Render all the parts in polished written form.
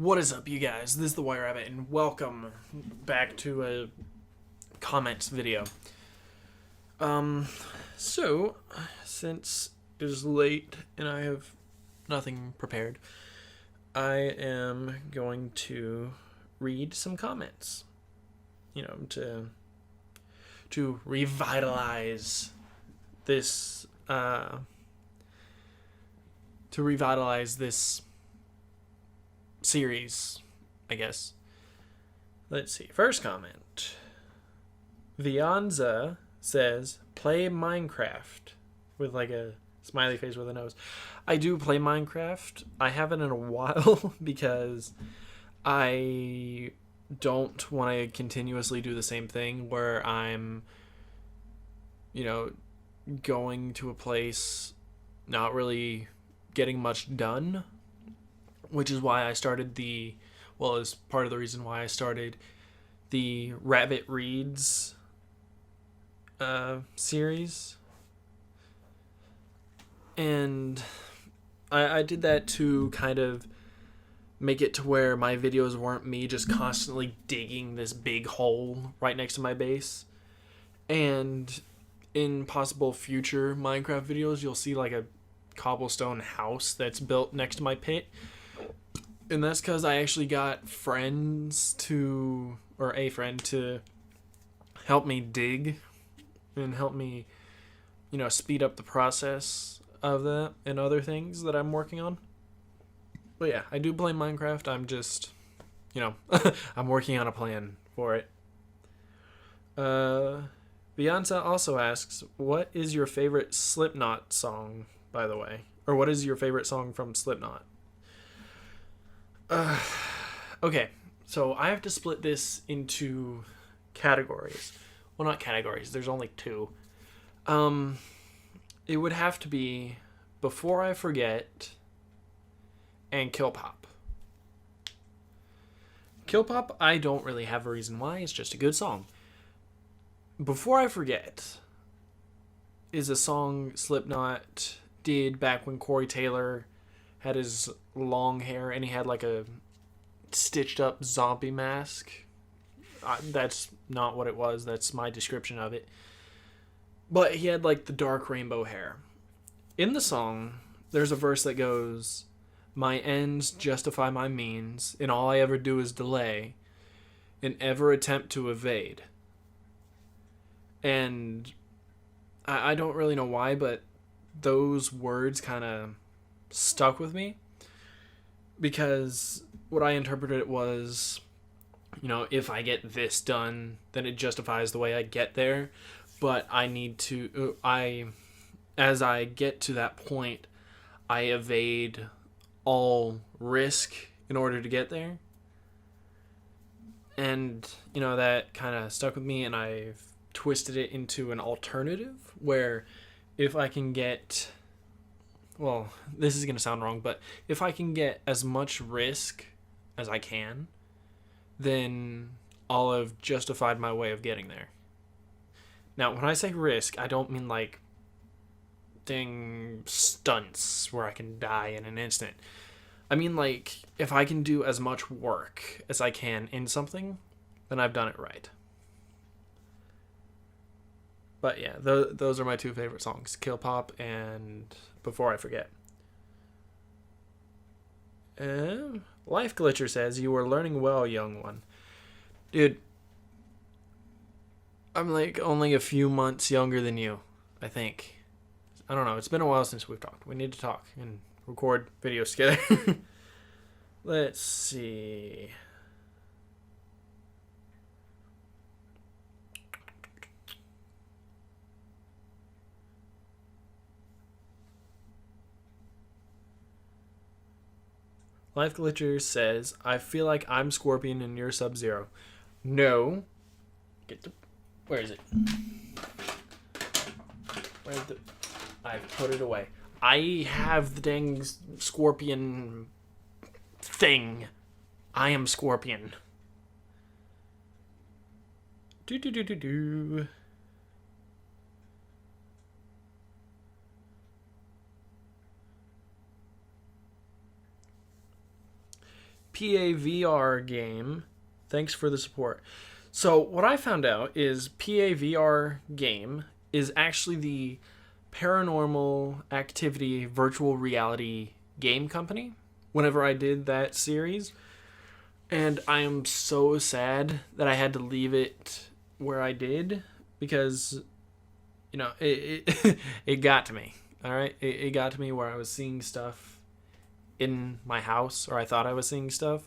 What is up, you guys? This is the White Rabbit, and welcome back to a comments video. So, since it is late and I have nothing prepared, I am going to read some comments. To revitalize this, series, I guess. Let's see. First comment. Vianza says, play Minecraft, with like a smiley face with a nose. I do play Minecraft. I haven't in a while because I don't want to continuously do the same thing where I'm, going to a place, not really getting much done, which is why I started is part of the reason why I started the Rabbit Reads series. And I did that to kind of make it to where my videos weren't me just constantly digging this big hole right next to my base. And in possible future Minecraft videos, you'll see like a cobblestone house that's built next to my pit. And that's because I actually got a friend to help me dig and help me, speed up the process of that and other things that I'm working on. But yeah, I do play Minecraft. I'm just, I'm working on a plan for it. Beyonce also asks, what is your favorite Slipknot song, by the way? Or what is your favorite song from Slipknot? Okay, so I have to split this into categories. Well, not categories. There's only two. It would have to be Before I Forget and Kill Pop. Kill Pop, I don't really have a reason why. It's just a good song. Before I Forget is a song Slipknot did back when Corey Taylor had his long hair and he had like a stitched up zombie mask. That's not what it was. That's my description of it. But he had like the dark rainbow hair. In the song, there's a verse that goes, my ends justify my means, and all I ever do is delay, and ever attempt to evade. And I don't really know why, but those words kind of stuck with me, because what I interpreted it was, if I get this done, then it justifies the way I get there. But I need to, as I get to that point, I evade all risk in order to get there. And, that kind of stuck with me, and I've twisted it into an alternative where if I can get, well, this is going to sound wrong, but if I can get as much risk as I can, then I'll have justified my way of getting there. Now, when I say risk, I don't mean like dang stunts where I can die in an instant. I mean like if I can do as much work as I can in something, then I've done it right. But yeah, those are my two favorite songs, Kill Pop and Before I Forget. Life Glitcher says, you are learning well, young one. Dude, I'm like only a few months younger than you, I think. I don't know. It's been a while since we've talked. We need to talk and record videos together. Let's see. Life Glitcher says, I feel like I'm Scorpion and you're Sub-Zero. No. Where is it? I put it away. I have the dang Scorpion thing. I am Scorpion. Do. PAVR game. Thanks for the support. So, what I found out is PAVR game is actually the Paranormal Activity virtual reality game company. Whenever I did that series, and I am so sad that I had to leave it where I did because, it it got to me. All right, it got to me where I was seeing stuff in my house, or I thought I was seeing stuff,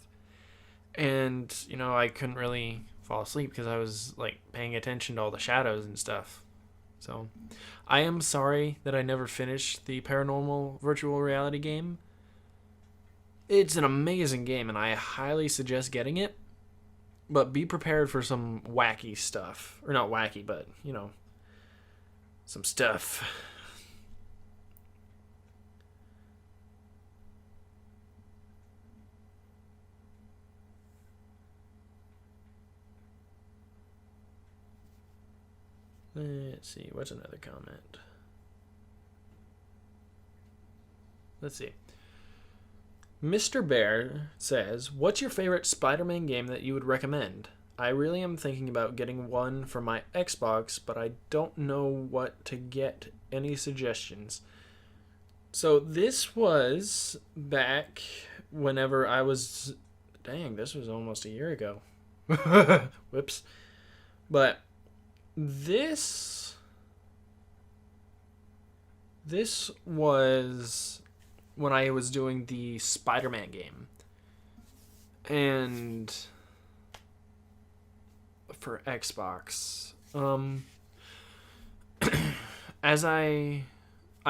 and I couldn't really fall asleep because I was like paying attention to all the shadows and stuff. So, I am sorry that I never finished the Paranormal virtual reality game. It's an amazing game, and I highly suggest getting it. But be prepared for some wacky stuff. Or not wacky, but, some stuff. Let's see, what's another comment? Let's see. Mr. Bear says, what's your favorite Spider-Man game that you would recommend? I really am thinking about getting one for my Xbox, but I don't know what to get. Any suggestions? So this was back whenever I was... Dang, this was almost a year ago. Whoops. But this was when I was doing the Spider-Man game. And for Xbox, as I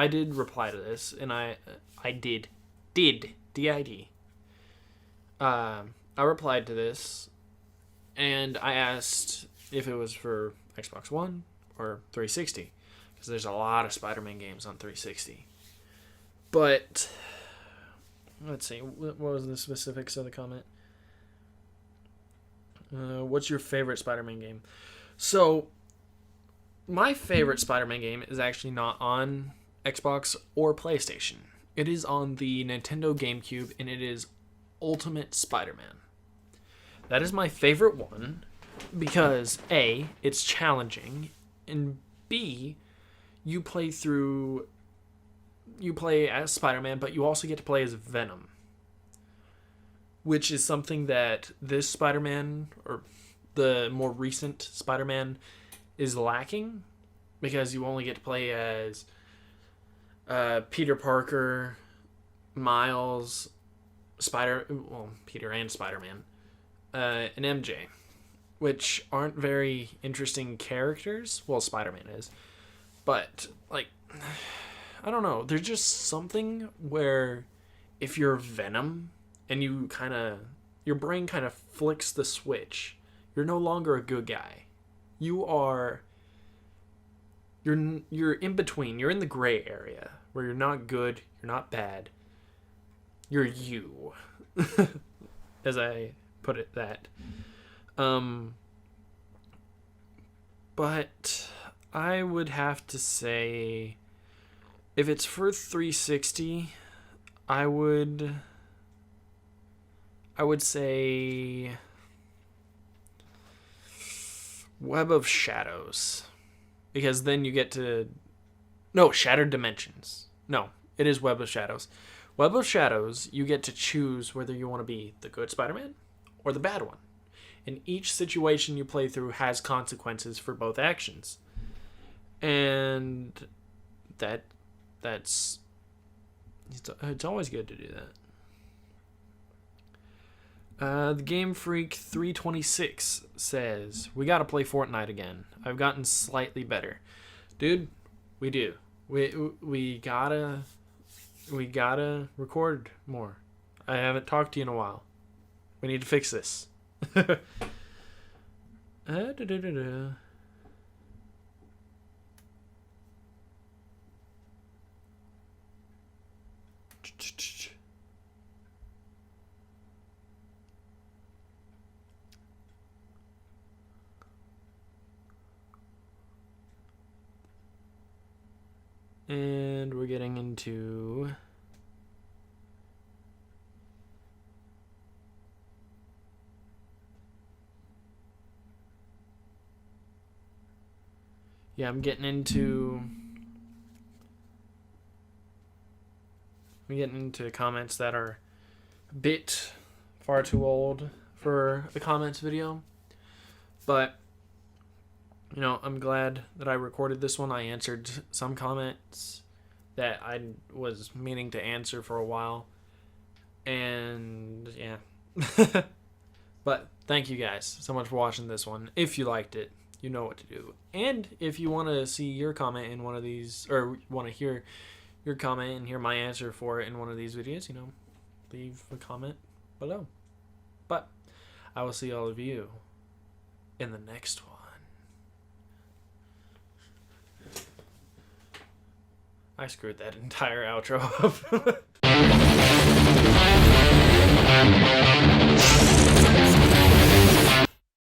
did reply to this, and I did DID. I replied to this, and I asked if it was for Xbox One or 360, because there's a lot of Spider-Man games on 360. But let's see, what was the specifics of the comment? What's your favorite Spider-Man game? So, my favorite Spider-Man game is actually not on Xbox or PlayStation. It is on the Nintendo GameCube, and it is Ultimate Spider-Man. That is my favorite one because A, it's challenging, and B, you play as Spider-Man, but you also get to play as Venom, which is something that this Spider-Man, or the more recent Spider-Man, is lacking, because you only get to play as Peter Parker, Miles, Peter and Spider-Man, and MJ, which aren't very interesting characters. Well, Spider-Man is, but like, I don't know. There's just something where if you're Venom and your brain kind of flicks the switch, you're no longer a good guy. You're in between. You're in the gray area where you're not good, you're not bad. You're you, as I put it that. But I would have to say, if it's for 360, I would say Web of Shadows, because then you get to... No, Shattered Dimensions. No, it is Web of Shadows. Web of Shadows, you get to choose whether you want to be the good Spider-Man or the bad one. And each situation you play through has consequences for both actions. And it's always good to do that. The Game Freak 326 says, we gotta play Fortnite again. I've gotten slightly better. Dude, we do. We gotta record more. I haven't talked to you in a while. We need to fix this. And we're getting into yeah, I'm getting into comments that are a bit far too old for a comments video. But, you know, I'm glad that I recorded this one. I answered some comments that I was meaning to answer for a while. And, yeah. But thank you guys so much for watching this one. If you liked it, you know what to do. And if you want to see your comment in one of these, or want to hear your comment and hear my answer for it in one of these videos, you know, leave a comment below. But I will see all of you in the next one. I screwed that entire outro up.